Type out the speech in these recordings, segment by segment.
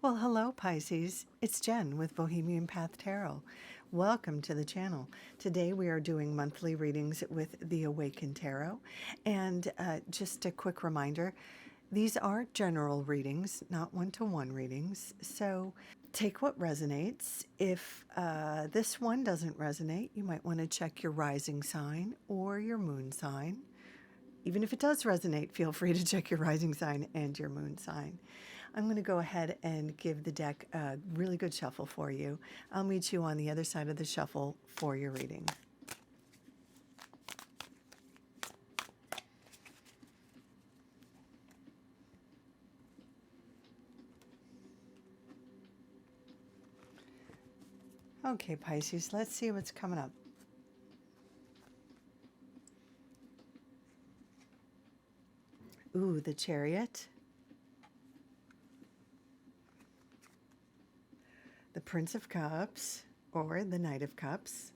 Well, hello, Pisces. It's Jen with Bohemian Path Tarot. Welcome to the channel. Today we are doing monthly readings with the Awakened Tarot. And just a quick reminder, these are general readings, not one-to-one readings. So take what resonates. If this one doesn't resonate, you might want to check your rising sign or your moon sign. Even if it does resonate, feel free to check your rising sign and your moon sign. I'm going to go ahead and give the deck a really good shuffle for you. I'll meet you on the other side of the shuffle for your reading. Okay, Pisces, let's see what's coming up. Ooh, the Chariot, the Prince of Cups, or the Knight of Cups.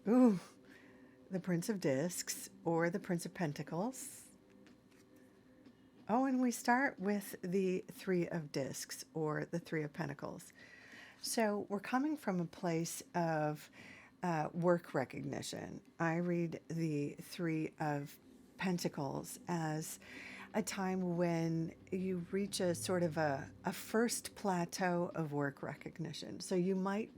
Ooh, the Prince of Discs, or the Prince of Pentacles. Oh, and we start with the Three of Discs, or the Three of Pentacles. So we're coming from a place of work recognition. I read the Three of Pentacles as a time when you reach a sort of a first plateau of work recognition. So you might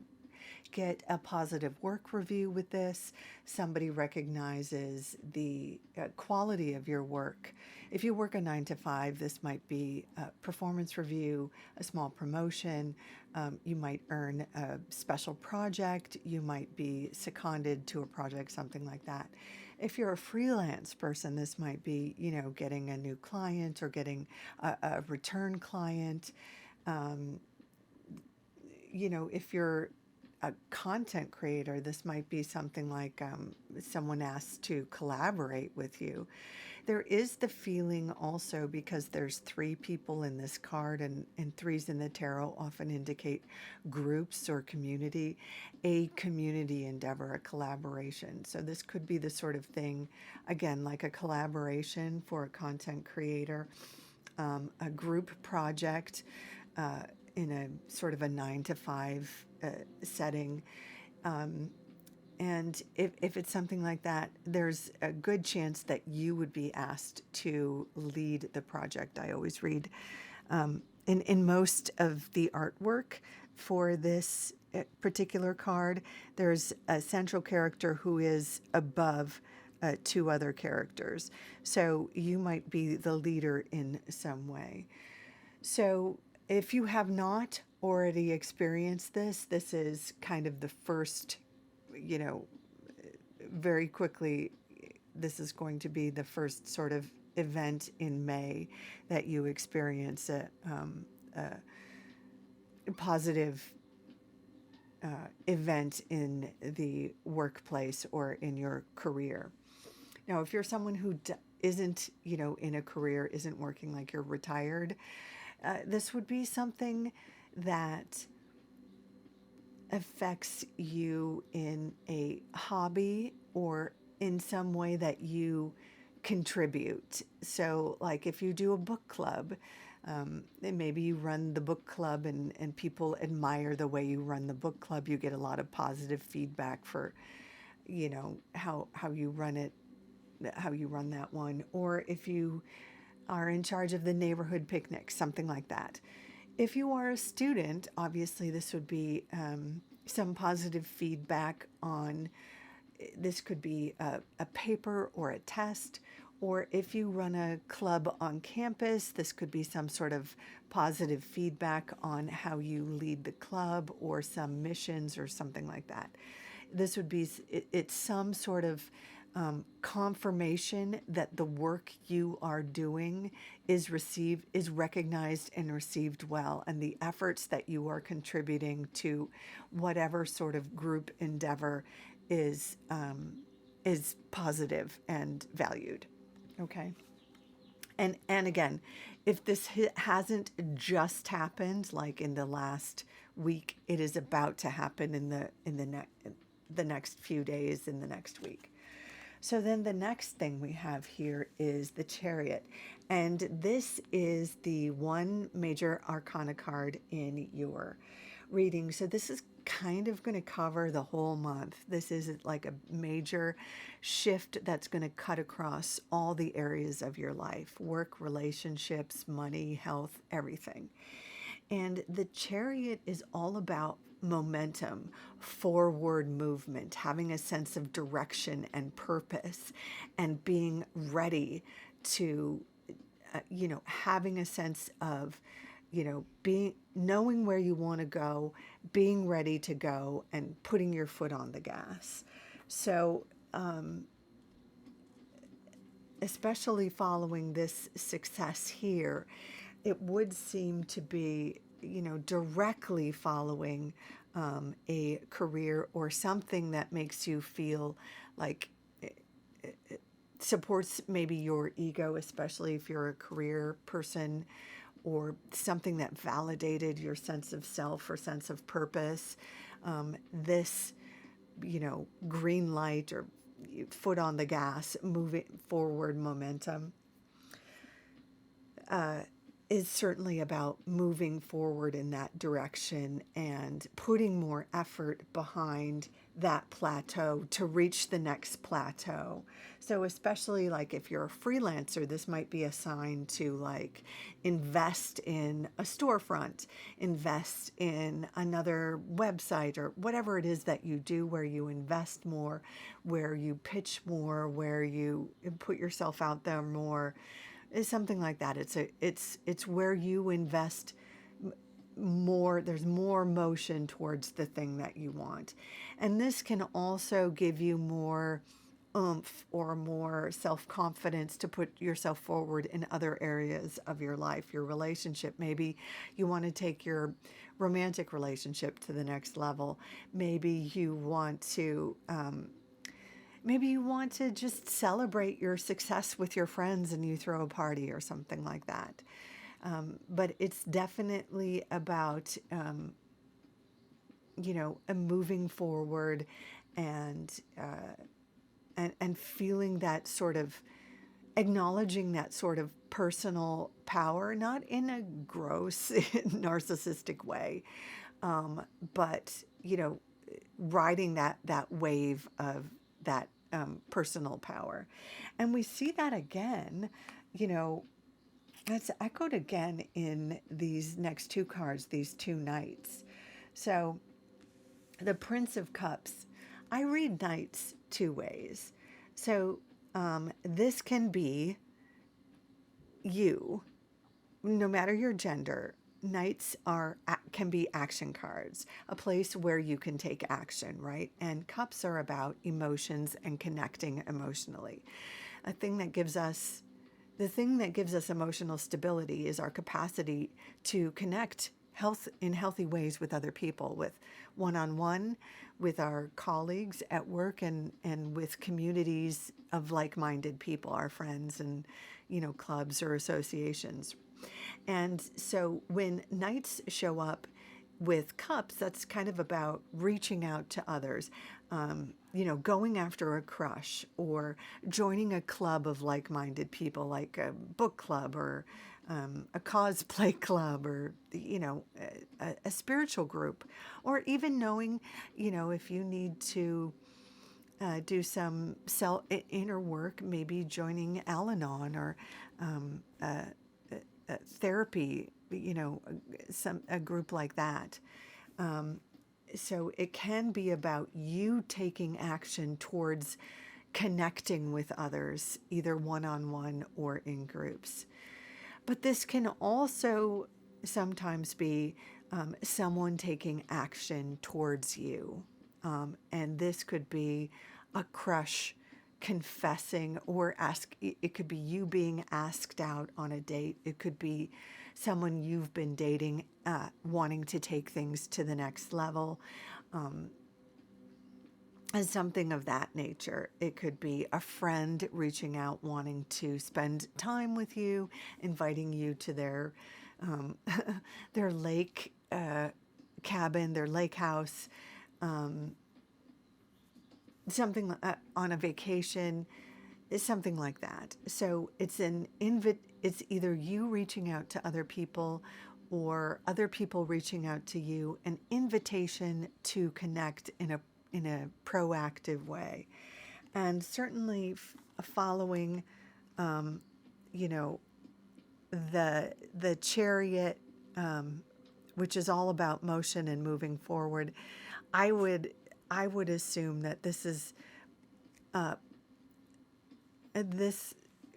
get a positive work review with this. Somebody recognizes the quality of your work. If you work a 9 to 5, this might be a performance review, a small promotion. You might earn a special project. You might be seconded to a project, something like that. If you're a freelance person, this might be, getting a new client or getting a return client. If you're a content creator, this might be something like someone asks to collaborate with you. There is the feeling also, because there's three people in this card, and threes in the tarot often indicate groups or community, a community endeavor, a collaboration. So this could be the sort of thing, again, like a collaboration for a content creator, a group project, in a sort of a 9 to 5 setting. And if it's something like that, there's a good chance that you would be asked to lead the project. I always read in most of the artwork for this particular card, there's a central character who is above two other characters. So you might be the leader in some way. So if you have not already experienced this, this is kind of the first, very quickly, this is going to be the first sort of event in May that you experience a positive event in the workplace or in your career. Now, if you're someone who isn't, in a career, isn't working, like you're retired, this would be something that affects you in a hobby or in some way that you contribute. So, like if you do a book club, and maybe you run the book club and people admire the way you run the book club, you get a lot of positive feedback for, how you run it, how you run that one. Or if you are in charge of the neighborhood picnic, something like that. If you are a student, obviously this would be some positive feedback on, this could be a paper or a test. Or if you run a club on campus, this could be some sort of positive feedback on how you lead the club or some missions or something like that. This would be, it's some sort of confirmation that the work you are doing is recognized and received well, and the efforts that you are contributing to whatever sort of group endeavor is positive and valued. Okay. And again, if this hasn't just happened, like in the last week, it is about to happen in the next few days, in the next week. So then the next thing we have here is the Chariot. And this is the one major arcana card in your reading. So this is kind of going to cover the whole month. This is like a major shift that's going to cut across all the areas of your life: work, relationships, money, health, everything. And the Chariot is all about momentum, forward movement, having a sense of direction and purpose, and being ready to, having a sense of, being, knowing where you want to go, being ready to go, and putting your foot on the gas. So, especially following this success here, it would seem to be, directly following a career or something that makes you feel like supports maybe your ego, especially if you're a career person, or something that validated your sense of self or sense of purpose. This, green light or foot on the gas, moving forward momentum, is certainly about moving forward in that direction and putting more effort behind that plateau to reach the next plateau. So especially like if you're a freelancer, this might be a sign to like invest in a storefront, invest in another website, or whatever it is that you do, where you invest more, where you pitch more, where you put yourself out there more, is something like that. It's where you invest more. There's more motion towards the thing that you want, and this can also give you more oomph or more self-confidence to put yourself forward in other areas of your life. Your relationship, maybe you want to take your romantic relationship to the next level. Maybe you want to just celebrate your success with your friends and you throw a party or something like that. But it's definitely about, moving forward and, and feeling that sort of, acknowledging that sort of personal power, not in a gross narcissistic way, but, riding that wave of that personal power. And we see that again, that's echoed again in these next two cards, these two knights. So the Prince of Cups, I read knights two ways. So this can be you, no matter your gender. Knights can be action cards, a place where you can take action, right? And cups are about emotions and connecting emotionally. The thing that gives us emotional stability is our capacity to connect in healthy ways with other people, with one-on-one, with our colleagues at work, and with communities of like-minded people, our friends and, clubs or associations. And so when knights show up with cups, that's kind of about reaching out to others, going after a crush, or joining a club of like-minded people, like a book club, or a cosplay club, or, a spiritual group, or even knowing, if you need to do some inner work, maybe joining Al-Anon, or therapy, a group like that. So it can be about you taking action towards connecting with others, either one-on-one or in groups. But this can also sometimes be someone taking action towards you. And this could be a crush confessing, or it could be you being asked out on a date. It could be someone you've been dating, wanting to take things to the next level, and something of that nature. It could be a friend reaching out, wanting to spend time with you, inviting you to their their lake cabin, their lake house, something on a vacation, is something like that. So it's it's either you reaching out to other people or other people reaching out to you, an invitation to connect in a proactive way. And certainly following, you know, the chariot, which is all about motion and moving forward. I would I would assume that this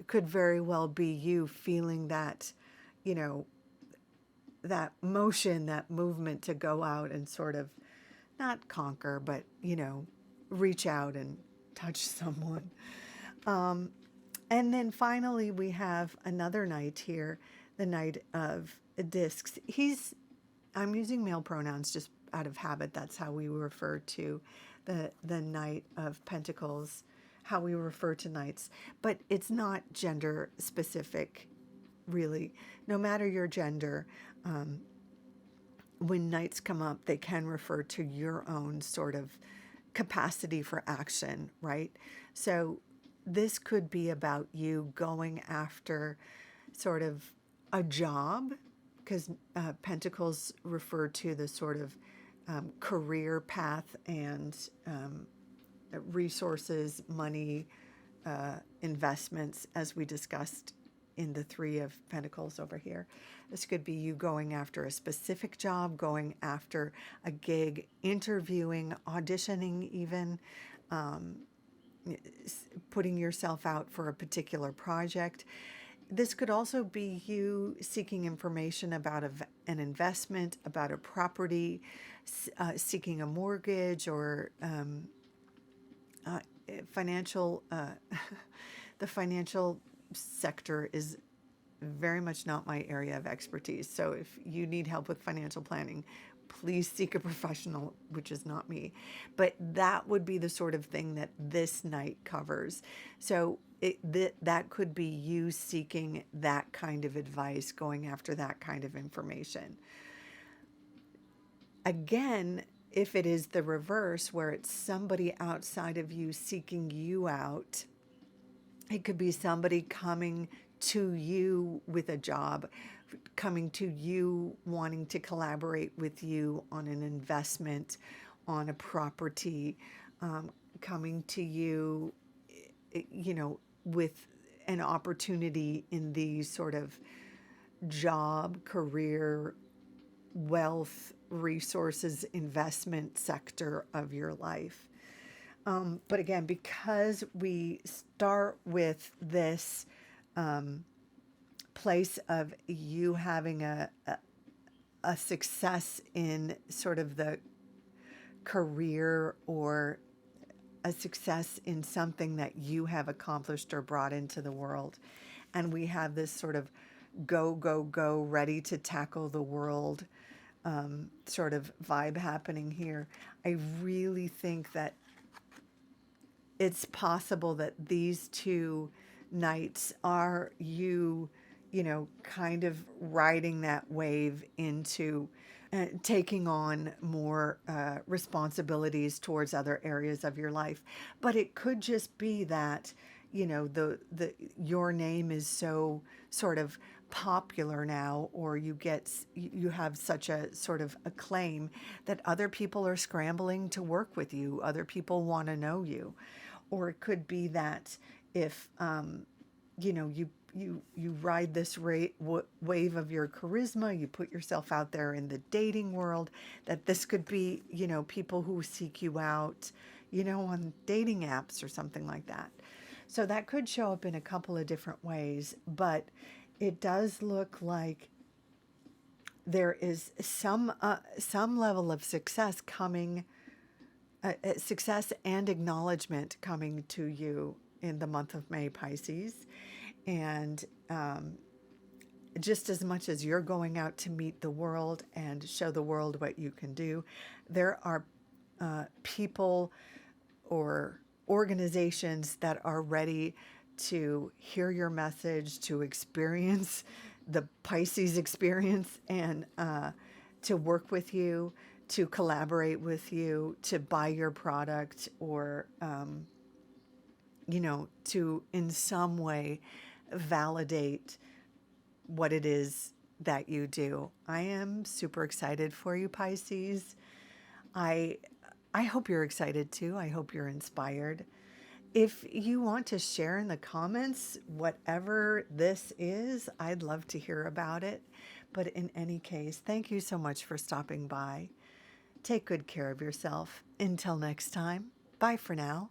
could very well be you feeling that, you know, that motion, that movement to go out and sort of not conquer, but, you know, reach out and touch someone. And then finally, we have another knight here, the Knight of Discs. I'm using male pronouns just out of habit. That's how we refer to the Knight of Pentacles, how we refer to knights. But it's not gender specific, really. No matter your gender, when knights come up, they can refer to your own sort of capacity for action, right? So this could be about you going after sort of a job, because pentacles refer to the sort of career path and resources, money, investments, as we discussed in the Three of Pentacles over here. This could be you going after a specific job, going after a gig, interviewing, auditioning even, putting yourself out for a particular project. This could also be you seeking information about an investment, about a property, seeking a mortgage, or financial. The financial sector is very much not my area of expertise. So if you need help with financial planning, please seek a professional, which is not me. But that would be the sort of thing that this night covers. So that could be you seeking that kind of advice, going after that kind of information. Again, if it is the reverse, where it's somebody outside of you seeking you out, it could be somebody coming to you with a job, coming to you wanting to collaborate with you on an investment, on a property, coming to you, you know, with an opportunity in the sort of job, career, wealth, resources, investment sector of your life. But again, because we start with this place of you having a success in sort of the career, or a success in something that you have accomplished or brought into the world, and we have this sort of go, go, go, ready to tackle the world sort of vibe happening here, I really think that it's possible that these two nights are you, you know, kind of riding that wave into taking on more responsibilities towards other areas of your life. But it could just be that, you know, the your name is so sort of popular now, or you have such a sort of acclaim that other people are scrambling to work with you. Other people want to know you. Or it could be that if you know, you ride this wave of your charisma, you put yourself out there in the dating world, that this could be, you know, people who seek you out, you know, on dating apps or something like that. So that could show up in a couple of different ways, but it does look like there is some level of success coming, success and acknowledgement coming to you in the month of May, Pisces. And just as much as you're going out to meet the world and show the world what you can do, there are people or organizations that are ready to hear your message, to experience the Pisces experience, and to work with you, to collaborate with you, to buy your product, or, to in some way validate what it is that you do. I am super excited for you, Pisces. I I hope you're excited too. I hope you're inspired. If you want to share in the comments whatever this is, I'd love to hear about it. But in any case, thank you so much for stopping by. Take good care of yourself. Until next time, bye for now.